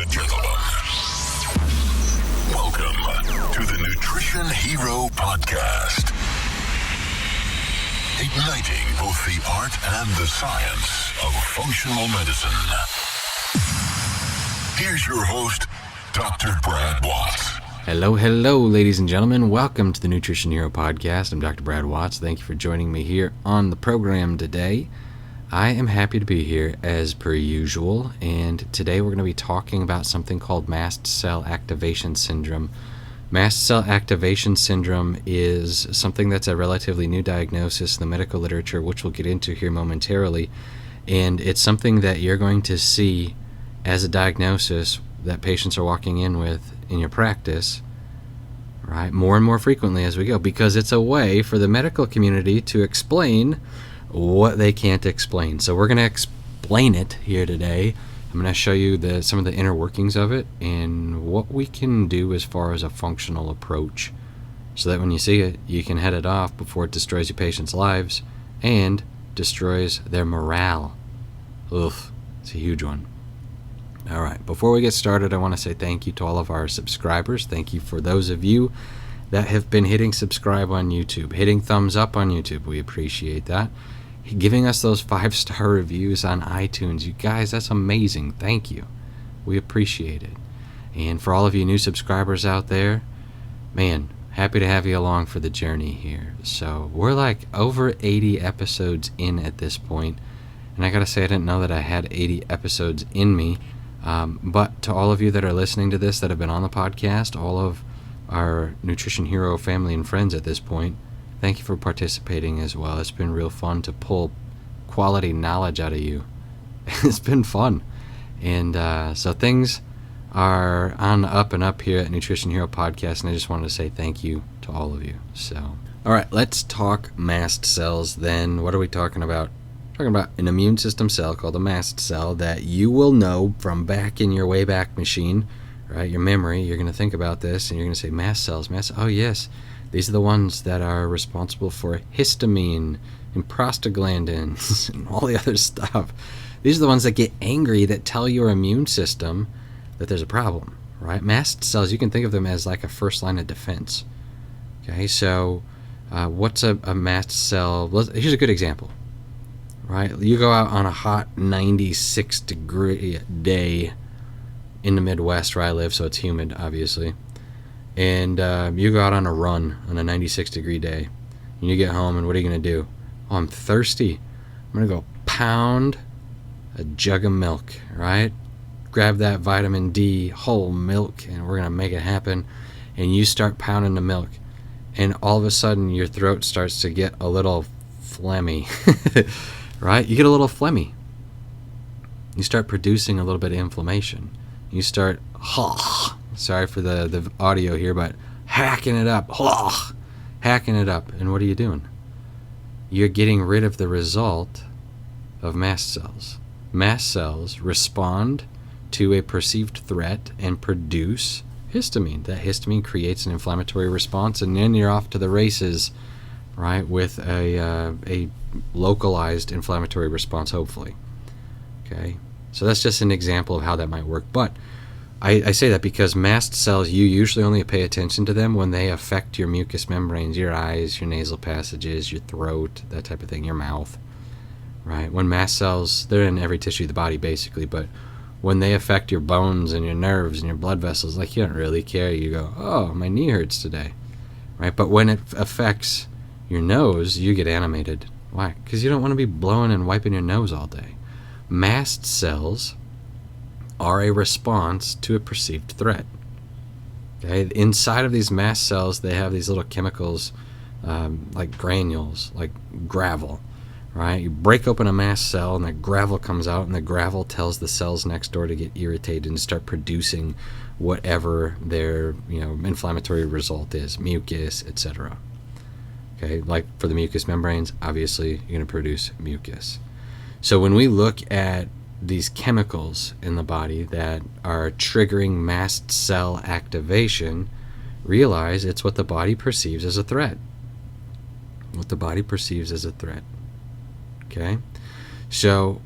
and gentlemen, welcome to the Nutrition Hero Podcast. Igniting both the art and the science of functional medicine. Here's your host, Dr. Brad Watts. Hello, ladies and gentlemen. Welcome to the Nutrition Hero Podcast. I'm Dr. Brad Watts. Thank you for joining me here on the program today. I am happy to be here as per usual, and today we're going to be talking about something called mast cell activation syndrome. Mast cell activation syndrome is something that's a relatively new diagnosis in the medical literature, which we'll get into here momentarily, and it's something that you're going to see as a diagnosis that patients are walking in with in your practice, right, more and more frequently as we go, because it's a way for the medical community to explain what they can't explain. So we're going to explain it here today. I'm going to show you some of the inner workings of it and what we can do as far as a functional approach, so that when you see it, you can head it off before it destroys your patients' lives and destroys their morale. Oof, it's a huge one. All right, before we get started, I want to say thank you to all of our subscribers. Thank you for those of you that have been hitting subscribe on YouTube, hitting thumbs up on YouTube. We appreciate that. Giving us those 5-star reviews on iTunes. You guys, that's amazing. Thank you. We appreciate it. And for all of you new subscribers out there, man, happy to have you along for the journey here. So we're like over 80 episodes in at this point. And I gotta say, I didn't know that I had 80 episodes in me. But to all of you that are listening to this that have been on the podcast, all of our Nutrition Hero family and friends at this point, thank you for participating as well. It's been real fun to pull quality knowledge out of you. It's been fun. And so things are on the up and up here at Nutrition Hero Podcast, and I just wanted to say thank you to all of you. So, all right, let's talk mast cells then. What are we talking about? We're talking about an immune system cell called a mast cell that you will know from back in your Wayback Machine, right? Your memory. You're going to think about this, and you're going to say mast cells. Oh, yes. These are the ones that are responsible for histamine and prostaglandins and all the other stuff. These are the ones that get angry, that tell your immune system that there's a problem, right? Mast cells, you can think of them as like a first line of defense. Okay, so what's a mast cell? Here's a good example, right? You go out on a hot 96-degree day in the Midwest where I live, so it's humid, obviously. And you go out on a run on a 96-degree day, and you get home, and what are you going to do? Oh, I'm thirsty. I'm going to go pound a jug of milk, right? Grab that vitamin D whole milk, and we're going to make it happen. And you start pounding the milk, and all of a sudden your throat starts to get a little phlegmy, right? You get a little phlegmy. You start producing a little bit of inflammation. You start, sorry for the audio here, but hacking it up. And what are you doing? You're getting rid of the result of mast cells. Mast cells respond to a perceived threat and produce histamine. That histamine creates an inflammatory response, and then you're off to the races, right, with a localized inflammatory response, hopefully. Okay, so that's just an example of how that might work. But I say that because mast cells, you usually only pay attention to them when they affect your mucous membranes, your eyes, your nasal passages, your throat, that type of thing, your mouth, right? When mast cells, they're in every tissue of the body basically, but when they affect your bones and your nerves and your blood vessels, like you don't really care. You go, oh, my knee hurts today, right? But when it affects your nose, you get animated. Why? Because you don't want to be blowing and wiping your nose all day. Mast cells are a response to a perceived threat. Okay, inside of these mast cells, they have these little chemicals, like granules, like gravel, right? You break open a mast cell, and the gravel comes out, and the gravel tells the cells next door to get irritated and start producing whatever their inflammatory result is, mucus, etc. Okay, like for the mucous membranes, obviously you're going to produce mucus. So when we look at these chemicals in the body that are triggering mast cell activation, realize it's what the body perceives as a threat. Okay? So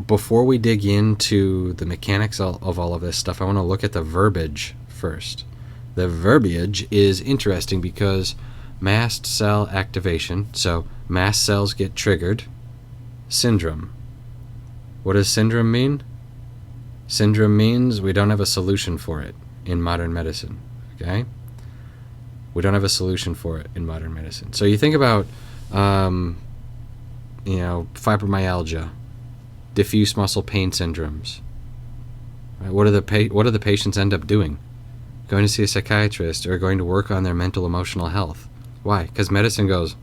before we dig into the mechanics of all of this stuff, I want to look at the verbiage first. The verbiage is interesting because mast cell activation, so mast cells get triggered. Syndrome. What does syndrome mean? Syndrome means we don't have a solution for it in modern medicine. Okay? We don't have a solution for it in modern medicine. So you think about, fibromyalgia, diffuse muscle pain syndromes. Right? What do the patients end up doing? Going to see a psychiatrist or going to work on their mental emotional health. Why? Because medicine goes,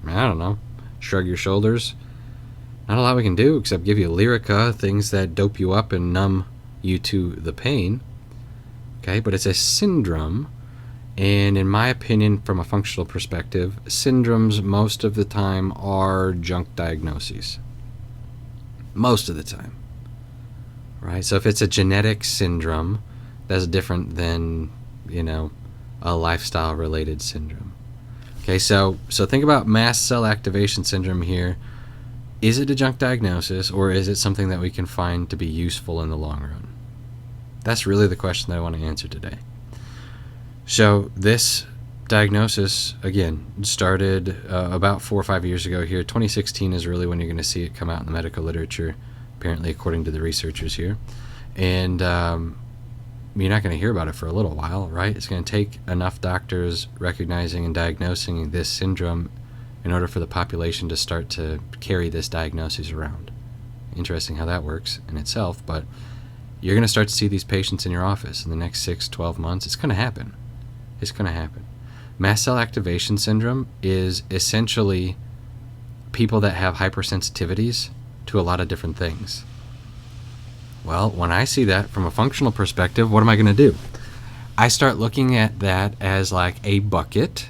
I don't know, shrug your shoulders. Not a lot we can do except give you Lyrica, things that dope you up and numb you to the pain. Okay, but it's a syndrome, and in my opinion, from a functional perspective, syndromes most of the time are junk diagnoses. Most of the time. Right? So if it's a genetic syndrome, that's different than, a lifestyle-related syndrome. Okay, so think about mast cell activation syndrome here. Is it a junk diagnosis, or is it something that we can find to be useful in the long run? That's really the question that I want to answer today. So this diagnosis, again, started about 4 or 5 years ago here. 2016 is really when you're going to see it come out in the medical literature, apparently according to the researchers here. And you're not going to hear about it for a little while, right? It's going to take enough doctors recognizing and diagnosing this syndrome in order for the population to start to carry this diagnosis around. Interesting how that works in itself, but you're going to start to see these patients in your office in the next 6, 12 months. It's going to happen. It's going to happen. Mast cell activation syndrome is essentially people that have hypersensitivities to a lot of different things. Well, when I see that from a functional perspective, what am I going to do? I start looking at that as like a bucket,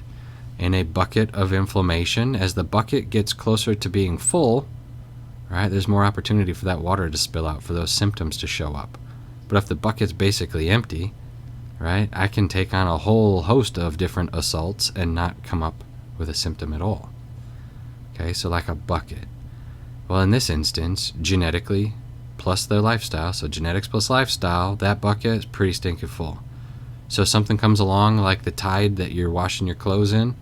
and a bucket of inflammation. As the bucket gets closer to being full, right, there's more opportunity for that water to spill out, for those symptoms to show up. But if the bucket's basically empty, right, I can take on a whole host of different assaults and not come up with a symptom at all. Okay, so like a bucket. Well, in this instance, genetically plus their lifestyle, so genetics plus lifestyle, that bucket is pretty stinking full. So something comes along like the tide that you're washing your clothes in,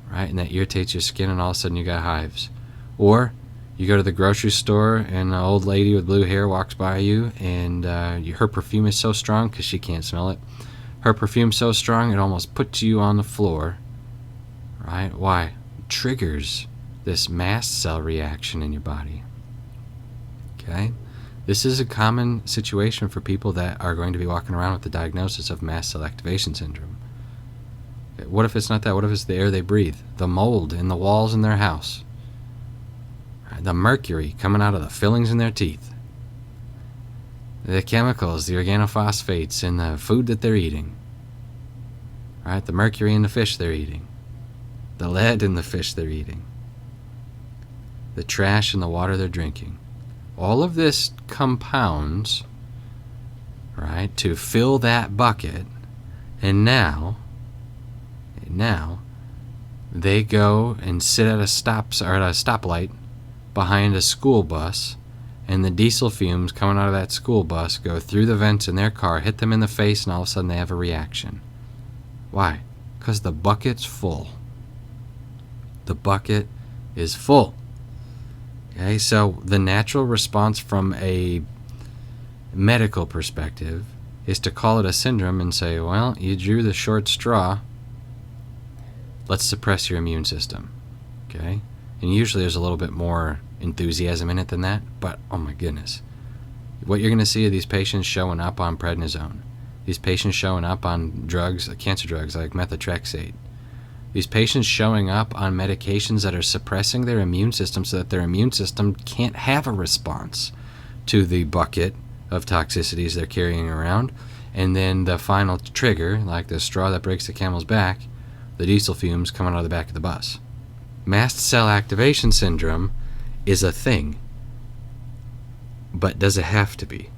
right, and that irritates your skin, and all of a sudden you got hives. Or you go to the grocery store and an old lady with blue hair walks by you, and her perfume is so strong, because she can't smell it, her perfume's so strong it almost puts you on the floor, right? Why? It triggers this mast cell reaction in your body. Okay? This is a common situation for people that are going to be walking around with the diagnosis of mast cell activation syndrome. Okay, what if it's not that? What if it's the air they breathe? The mold in the walls in their house? The mercury coming out of the fillings in their teeth? The chemicals, the organophosphates in the food that they're eating? Right? The mercury in the fish they're eating? The lead in the fish they're eating? The trash in the water they're drinking? All of this compounds, right, to fill that bucket, and now they go and sit at a stoplight behind a school bus, and the diesel fumes coming out of that school bus go through the vents in their car, hit them in the face, and all of a sudden they have a reaction. Why? Because the bucket's full. The bucket is full. Okay, so the natural response from a medical perspective is to call it a syndrome and say, well, you drew the short straw. Let's suppress your immune system. Okay? And usually there's a little bit more enthusiasm in it than that, but oh my goodness. What you're going to see are these patients showing up on prednisone. These patients showing up on drugs, cancer drugs like methotrexate. These patients showing up on medications that are suppressing their immune system so that their immune system can't have a response to the bucket of toxicities they're carrying around. And then the final trigger, like the straw that breaks the camel's back, the diesel fumes coming out of the back of the bus. Mast cell activation syndrome is a thing. But does it have to be?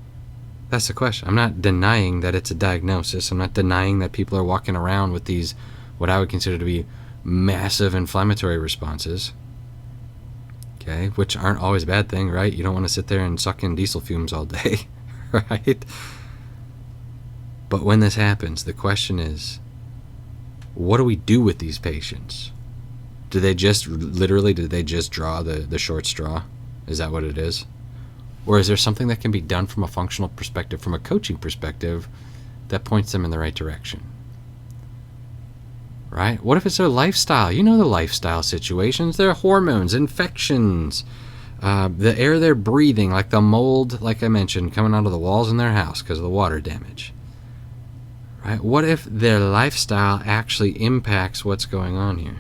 That's the question. I'm not denying that it's a diagnosis. I'm not denying that people are walking around with these, what I would consider to be massive inflammatory responses. okay, which aren't always a bad thing, right? You don't want to sit there and suck in diesel fumes all day, right? But when this happens, the question is, what do we do with these patients? Do they just draw the short straw? Is that what it is? Or is there something that can be done from a functional perspective, from a coaching perspective, that points them in the right direction? Right? What if it's their lifestyle? You know the lifestyle situations. Their hormones, infections, the air they're breathing, like the mold, like I mentioned, coming out of the walls in their house because of the water damage. Right? What if their lifestyle actually impacts what's going on here?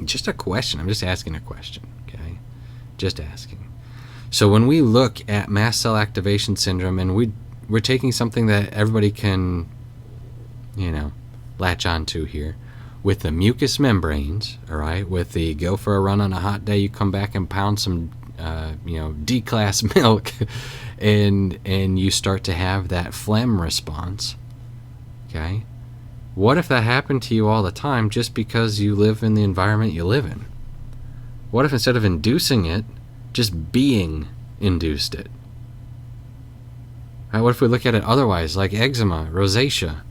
Just a question. I'm just asking a question, okay? Just asking. So when we look at mast cell activation syndrome, and we're taking something that everybody can, latch onto here, with the mucous membranes, all right, with the go for a run on a hot day, you come back and pound some, D-class milk, and you start to have that phlegm response, okay? What if that happened to you all the time just because you live in the environment you live in? What if instead of inducing it, just being induced it? Right, what if we look at it otherwise, like eczema, rosacea?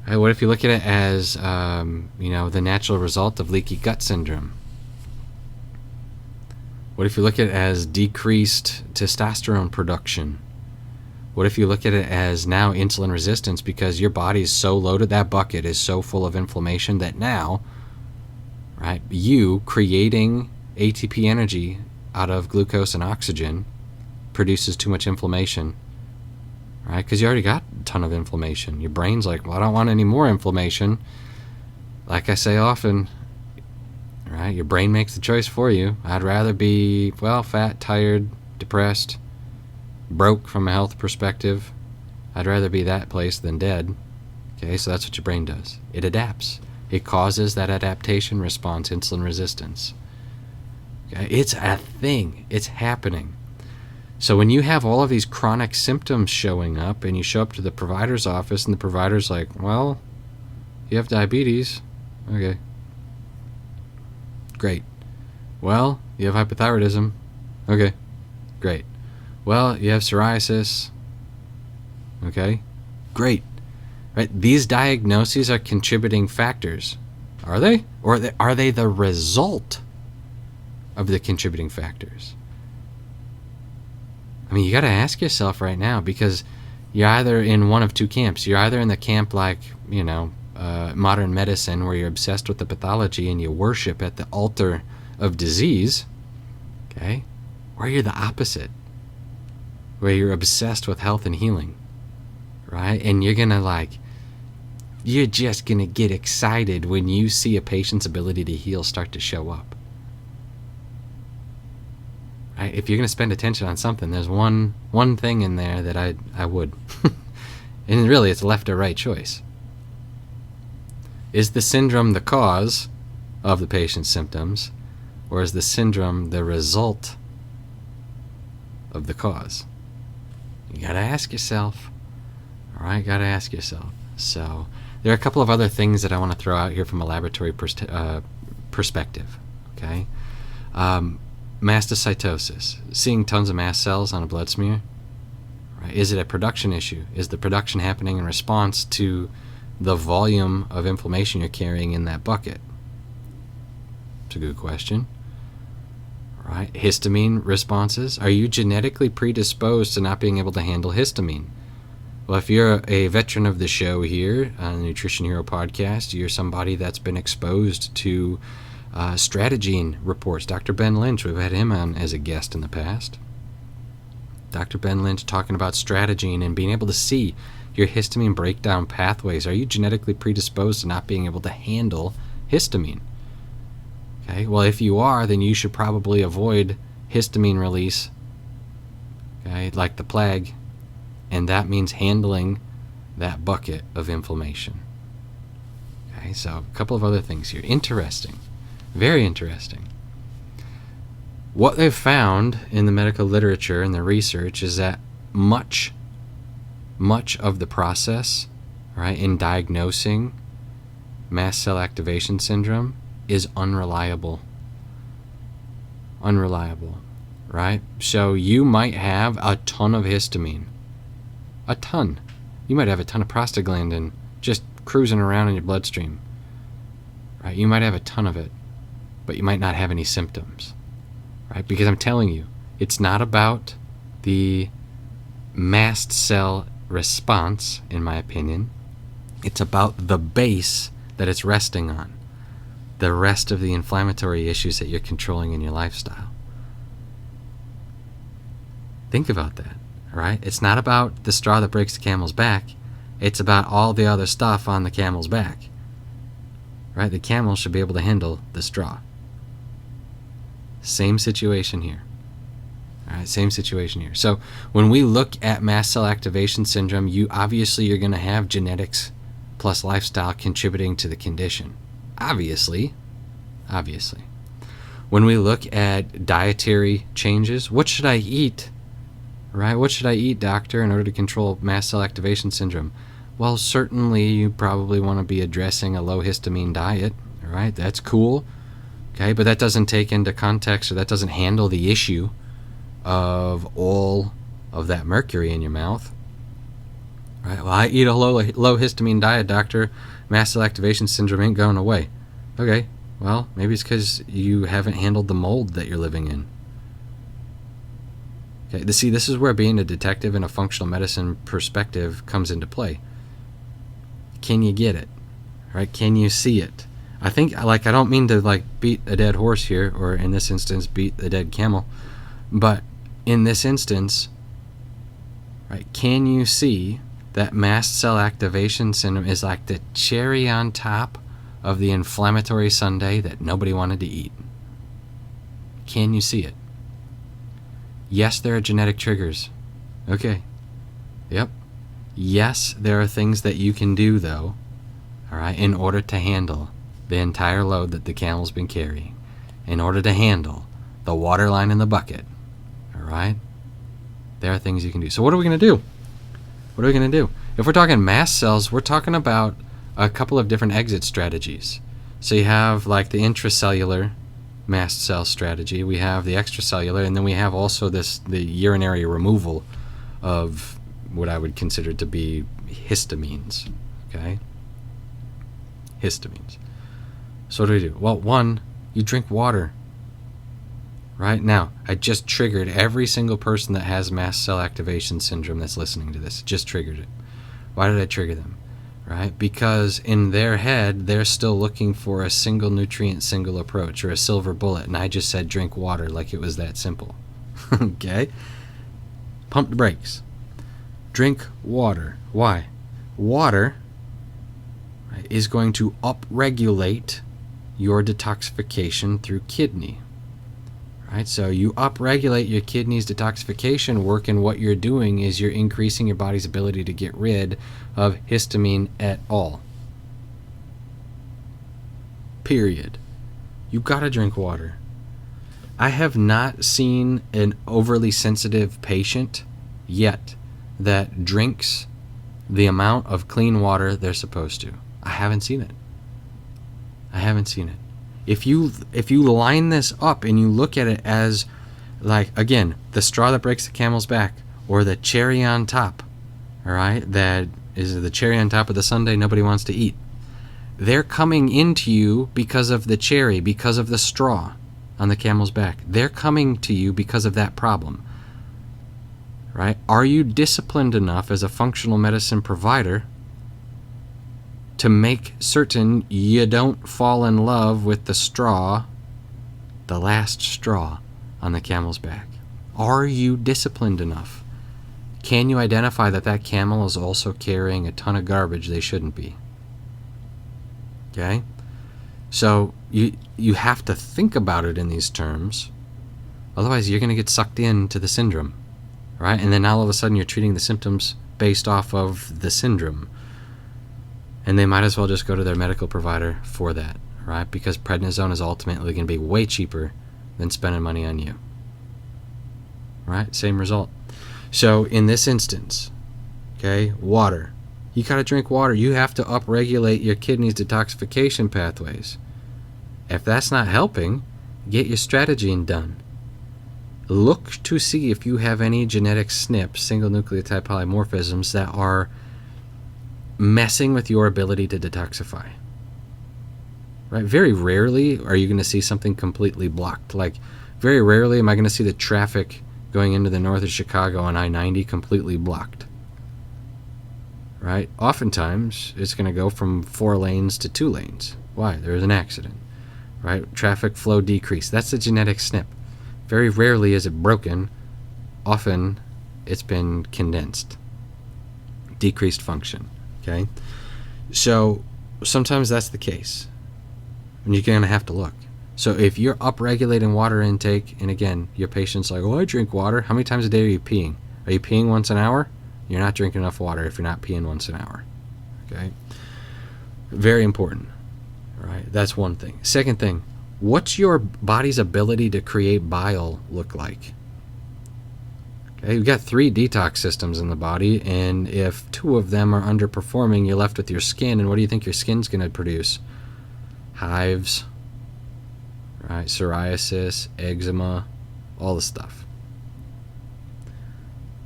Right, what if you look at it as, the natural result of leaky gut syndrome? What if you look at it as decreased testosterone production? What if you look at it as now insulin resistance because your body is so loaded, that bucket is so full of inflammation that now, right, you creating ATP energy out of glucose and oxygen produces too much inflammation, right? Because you already got a ton of inflammation. Your brain's like, well, I don't want any more inflammation. Like I say often, right? Your brain makes the choice for you. I'd rather be, fat, tired, depressed, broke from a health perspective. I'd rather be that place than dead. Okay, so that's what your brain does. It adapts. It causes that adaptation response, insulin resistance. Okay, it's a thing. It's happening. So when you have all of these chronic symptoms showing up and you show up to the provider's office and the provider's like, well, you have diabetes. Okay. Great. Well, you have hypothyroidism. Okay. Great. Well, you have psoriasis. Okay. Great. Right? These diagnoses are contributing factors. Are they? Or are they the result of the contributing factors? I mean, you got to ask yourself right now, because you're either in one of two camps. You're either in the camp like, modern medicine, where you're obsessed with the pathology and you worship at the altar of disease, okay? Or you're the opposite, where you're obsessed with health and healing, right? And you're just going to get excited when you see a patient's ability to heal start to show up. Right? If you're going to spend attention on something, there's one thing in there that I would. And really, it's a left or right choice. Is the syndrome the cause of the patient's symptoms, or is the syndrome the result of the cause? You got to ask yourself. All right, got to ask yourself. So there are a couple of other things that I want to throw out here from a laboratory perspective. Okay. Mastocytosis, seeing tons of mast cells on a blood smear. Right? Is it a production issue? Is the production happening in response to the volume of inflammation you're carrying in that bucket? It's a good question. Right? Histamine responses. Are you genetically predisposed to not being able to handle histamine? Well, if you're a veteran of the show here on the Nutrition Hero podcast, you're somebody that's been exposed to Stratagene reports. Dr. Ben Lynch, we've had him on as a guest in the past. Dr. Ben Lynch talking about Stratagene and being able to see your histamine breakdown pathways. Are you genetically predisposed to not being able to handle histamine? Okay, well, if you are, then you should probably avoid histamine release, okay, like the plague, and that means handling that bucket of inflammation. Okay, so a couple of other things here. Interesting. Very interesting. What they've found in the medical literature and the research is that much of the process, right, in diagnosing mast cell activation syndrome is unreliable. unreliable, right? So you might have a ton of histamine. A ton. You might have a ton of prostaglandin just cruising around in your bloodstream, right? You might have a ton of it, but you might not have any symptoms, right? Because I'm telling you, it's not about the mast cell response, in my opinion. It's about the base that it's resting on, the rest of the inflammatory issues that you're controlling in your lifestyle. Think about that, right? It's not about the straw that breaks the camel's back. It's about all the other stuff on the camel's back, right? The camel should be able to handle the straw. Same situation here. All right, same situation here. So when we look at mast cell activation syndrome, you're going to have genetics plus lifestyle contributing to the condition. Obviously. When we look at dietary changes, what should I eat? Right? What should I eat, doctor, in order to control mast cell activation syndrome? Well, certainly you probably want to be addressing a low histamine diet. All right? That's cool. Okay, but that doesn't take into context, or that doesn't handle the issue of all of that mercury in your mouth. Right? Well, I eat a low histamine diet, doctor. Mast cell activation syndrome ain't going away. Okay, well, maybe it's because you haven't handled the mold that you're living in. Okay, see, this is where being a detective in a functional medicine perspective comes into play. Can you get it? Right? Can you see it? I think, I don't mean to beat a dead horse here, or in this instance, beat a dead camel, but in this instance, right, can you see that mast cell activation syndrome is like the cherry on top of the inflammatory sundae that nobody wanted to eat? Can you see it? Yes, there are genetic triggers. Okay. Yep. Yes, there are things that you can do, though, all right, in order to handle the entire load that the camel's been carrying, in order to handle the water line in the bucket. All right? There are things you can do. So what are we going to do? What are we going to do? If we're talking mast cells, we're talking about a couple of different exit strategies. So you have the intracellular mast cell strategy, we have the extracellular, and then we have also the urinary removal of what I would consider to be histamines. Okay? Histamines. So what do? Well, one, you drink water. Right now, I just triggered every single person that has mast cell activation syndrome that's listening to this. Just triggered it. Why did I trigger them? Right? Because in their head, they're still looking for a single nutrient, single approach, or a silver bullet, and I just said drink water like it was that simple. Okay? Pump the brakes. Drink water. Why? Water, right, is going to upregulate your detoxification through kidney. Right? So you upregulate your kidney's detoxification work, and what you're doing is you're increasing your body's ability to get rid of histamine at all. Period. You gotta drink water. I have not seen an overly sensitive patient yet that drinks the amount of clean water they're supposed to. I haven't seen it. If you line this up and you look at it as, again, the straw that breaks the camel's back, or the cherry on top, all right, that is the cherry on top of the sundae nobody wants to eat. They're coming into you because of the cherry, because of the straw on the camel's back. They're coming to you because of that problem, right? Are you disciplined enough as a functional medicine provider to make certain you don't fall in love with the straw, the last straw on the camel's back? Are you disciplined enough? Can you identify that camel is also carrying a ton of garbage they shouldn't be? Okay? So you have to think about it in these terms. Otherwise, you're going to get sucked into the syndrome, right? And then all of a sudden, you're treating the symptoms based off of the syndrome. And they might as well just go to their medical provider for that, right? Because prednisone is ultimately going to be way cheaper than spending money on you. Right? Same result. So in this instance, okay, water. You got to drink water. You have to upregulate your kidney's detoxification pathways. If that's not helping, get your strategy done. look to see if you have any genetic SNPs, single nucleotide polymorphisms, that are messing with your ability to detoxify. Right? Very rarely are you going to see something completely blocked. Like, very rarely am I going to see the traffic going into the north of Chicago on I-90 completely blocked. Right? Oftentimes, it's going to go from 4 lanes to 2 lanes. Why? There was an accident. Right? Traffic flow decreased. That's a genetic SNP. Very rarely is it broken. Often, it's been condensed. Decreased function. Okay? So, sometimes that's the case. And you're going to have to look. So if you're upregulating water intake, and again, your patient's like, oh, I drink water. How many times a day are you peeing? Are you peeing once an hour? You're not drinking enough water if you're not peeing once an hour. Okay? Very important. All right? That's one thing. Second thing, what's your body's ability to create bile look like? Okay, you've got 3 detox systems in the body, and if 2 of them are underperforming, you're left with your skin, and what do you think your skin's going to produce? Hives, right? Psoriasis, eczema, all the stuff.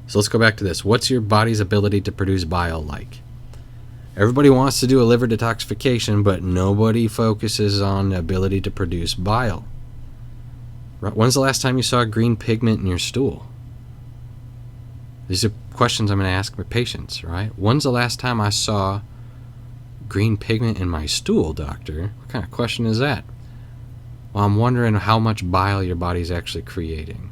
So let's go back to this. What's your body's ability to produce bile like? Everybody wants to do a liver detoxification, but nobody focuses on the ability to produce bile. Right? When's the last time you saw green pigment in your stool? These are questions I'm going to ask my patients, right? When's the last time I saw green pigment in my stool, doctor? What kind of question is that? Well, I'm wondering how much bile your body's actually creating.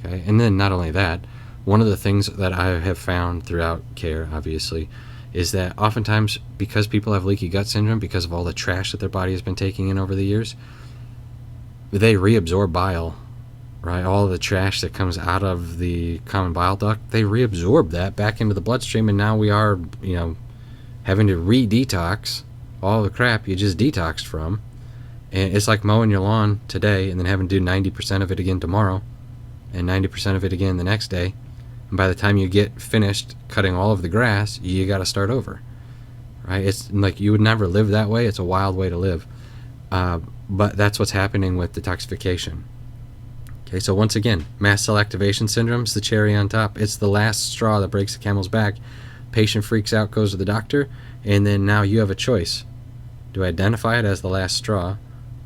Okay, and then not only that, one of the things that I have found throughout care, obviously, is that oftentimes, because people have leaky gut syndrome, because of all the trash that their body has been taking in over the years, they reabsorb bile, right? All of the trash that comes out of the common bile duct, they reabsorb that back into the bloodstream, and now we are, having to re-detox all the crap you just detoxed from. And it's like mowing your lawn today and then having to do 90% of it again tomorrow and 90% of it again the next day. And by the time you get finished cutting all of the grass, you got to start over. Right? It's like you would never live that way. It's a wild way to live. But that's what's happening with detoxification. Okay, so once again, mast cell activation syndrome's the cherry on top. It's the last straw that breaks the camel's back. Patient freaks out, goes to the doctor, and then now you have a choice. Do I identify it as the last straw,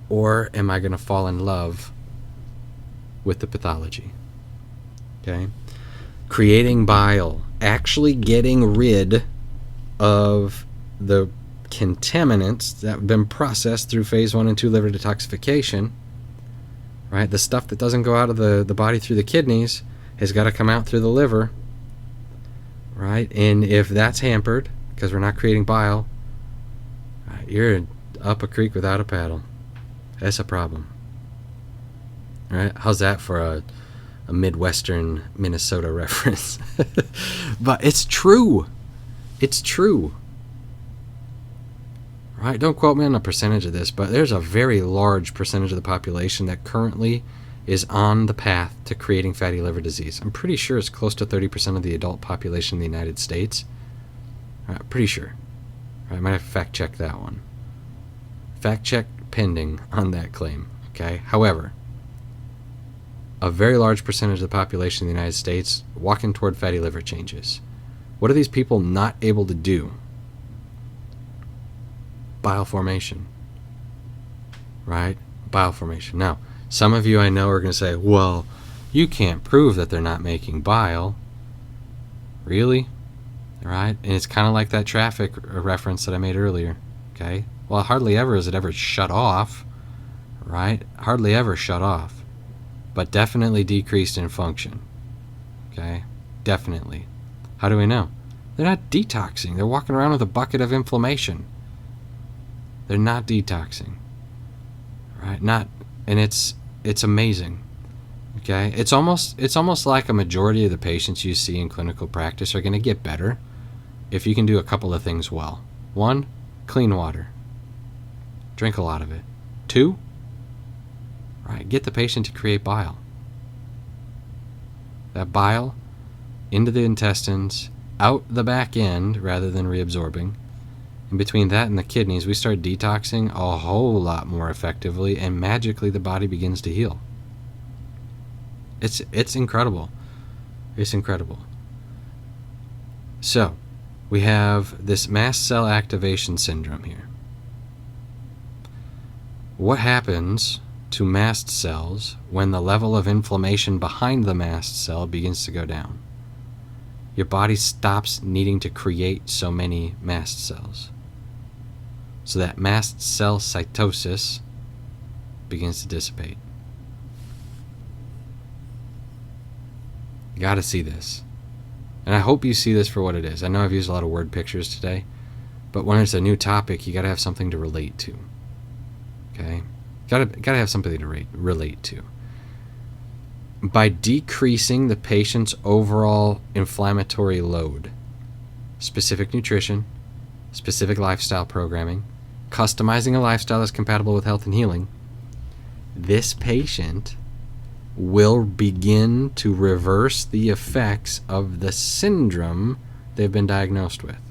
or am I going to fall in love with the pathology? Okay? Creating bile, actually getting rid of the contaminants that have been processed through phase 1 and 2 liver detoxification, right? The stuff that doesn't go out of the body through the kidneys has got to come out through the liver, right? And if that's hampered, because we're not creating bile, you're up a creek without a paddle. That's a problem. All right? How's that for a Midwestern Minnesota reference? But it's true. It's true. Right? Don't quote me on a percentage of this, but there's a very large percentage of the population that currently is on the path to creating fatty liver disease. I'm pretty sure it's close to 30% of the adult population in the United States. Pretty sure. I might have to fact check that one. Fact check pending on that claim. Okay. However, a very large percentage of the population in the United States walking toward fatty liver changes. What are these people not able to do? Bile formation. Right? Bile formation. Now, some of you I know are going to say, well, you can't prove that they're not making bile. Really? Right? And it's kind of like that traffic reference that I made earlier. Okay? Well, hardly ever is it ever shut off. Right? Hardly ever shut off. But definitely decreased in function. Okay? Definitely. How do we know? They're not detoxing. They're walking around with a bucket of inflammation. They're not detoxing. Right? And it's amazing. Okay? It's almost like a majority of the patients you see in clinical practice are going to get better if you can do a couple of things well. 1, clean water. Drink a lot of it. 2, right, get the patient to create bile. That bile into the intestines, out the back end rather than reabsorbing. And between that and the kidneys, we start detoxing a whole lot more effectively, and magically the body begins to heal. It's incredible. It's incredible. So, we have this mast cell activation syndrome here. What happens to mast cells when the level of inflammation behind the mast cell begins to go down? Your body stops needing to create so many mast cells. So that mast cell cytosis begins to dissipate. You got to see this. And I hope you see this for what it is. I know I've used a lot of word pictures today, but when it's a new topic, you got to have something to relate to. Okay? Got to have something to relate to. By decreasing the patient's overall inflammatory load, specific nutrition, specific lifestyle programming, customizing a lifestyle that's compatible with health and healing, this patient will begin to reverse the effects of the syndrome they've been diagnosed with.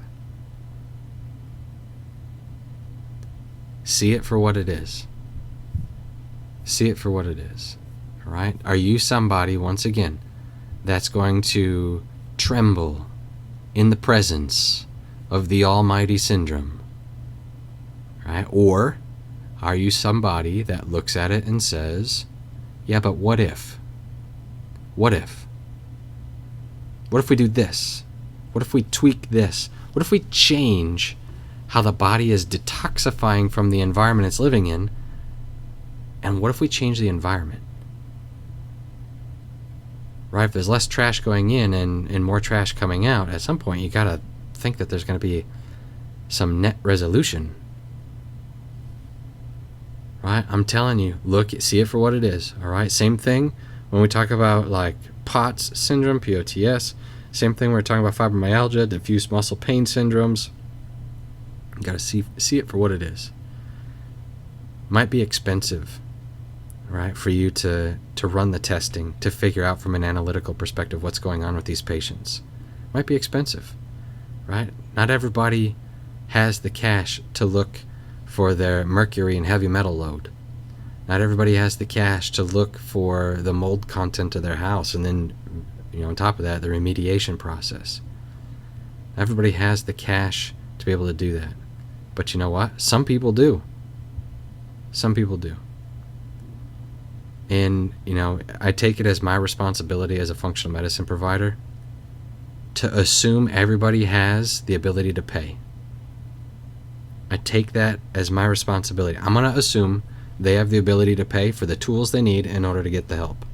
See it for what it is. See it for what it is. All right? Are you somebody, once again, that's going to tremble in the presence of the almighty syndrome? Right? Or are you somebody that looks at it and says, yeah, but what if? What if? What if we do this? What if we tweak this? What if we change how the body is detoxifying from the environment it's living in? And what if we change the environment? Right? If there's less trash going in and more trash coming out, at some point you got to think that there's going to be some net resolution. Right? I'm telling you, see it for what it is. All right? Same thing when we talk about like POTS syndrome, POTS. Same thing when we're talking about fibromyalgia, diffuse muscle pain syndromes. You got to see it for what it is. Might be expensive, right, for you to run the testing to figure out from an analytical perspective what's going on with these patients. Might be expensive, right? Not everybody has the cash to look for their mercury and heavy metal load. Not everybody has the cash to look for the mold content of their house, and then, on top of that, the remediation process. Everybody has the cash to be able to do that. But you know what? Some people do. Some people do. And, I take it as my responsibility as a functional medicine provider to assume everybody has the ability to pay. I take that as my responsibility. I'm going to assume they have the ability to pay for the tools they need in order to get the help.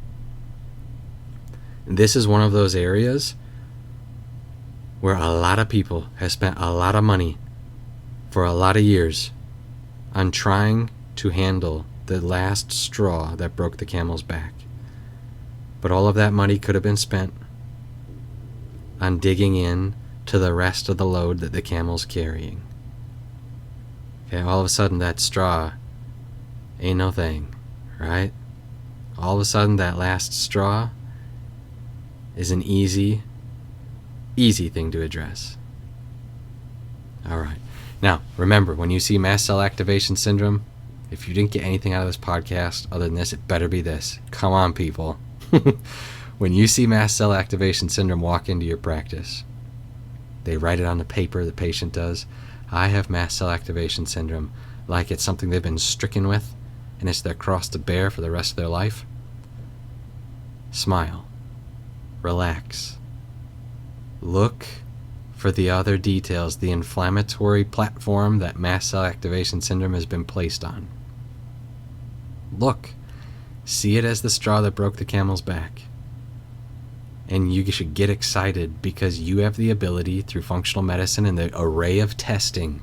This is one of those areas where a lot of people have spent a lot of money for a lot of years on trying to handle the last straw that broke the camel's back. But all of that money could have been spent on digging in to the rest of the load that the camel's carrying. Okay, all of a sudden that straw ain't no thing, right? All of a sudden that last straw is an easy thing to address. All right. Now, remember, when you see mast cell activation syndrome, if you didn't get anything out of this podcast other than this, it better be this. Come on, people. When you see mast cell activation syndrome walk into your practice, they write it on the paper, the patient does. I have mast cell activation syndrome, like it's something they've been stricken with, and it's their cross to bear for the rest of their life. Smile. Relax. Look for the other details, the inflammatory platform that mast cell activation syndrome has been placed on. Look. See it as the straw that broke the camel's back. And you should get excited because you have the ability through functional medicine and the array of testing,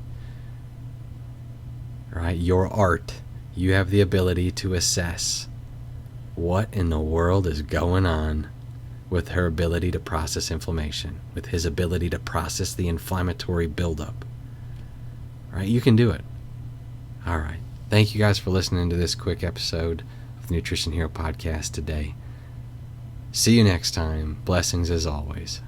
right? Your art, you have the ability to assess what in the world is going on with her ability to process inflammation, with his ability to process the inflammatory buildup. Right? You can do it. All right. Thank you guys for listening to this quick episode of the Nutrition Hero Podcast today. See you next time. Blessings as always.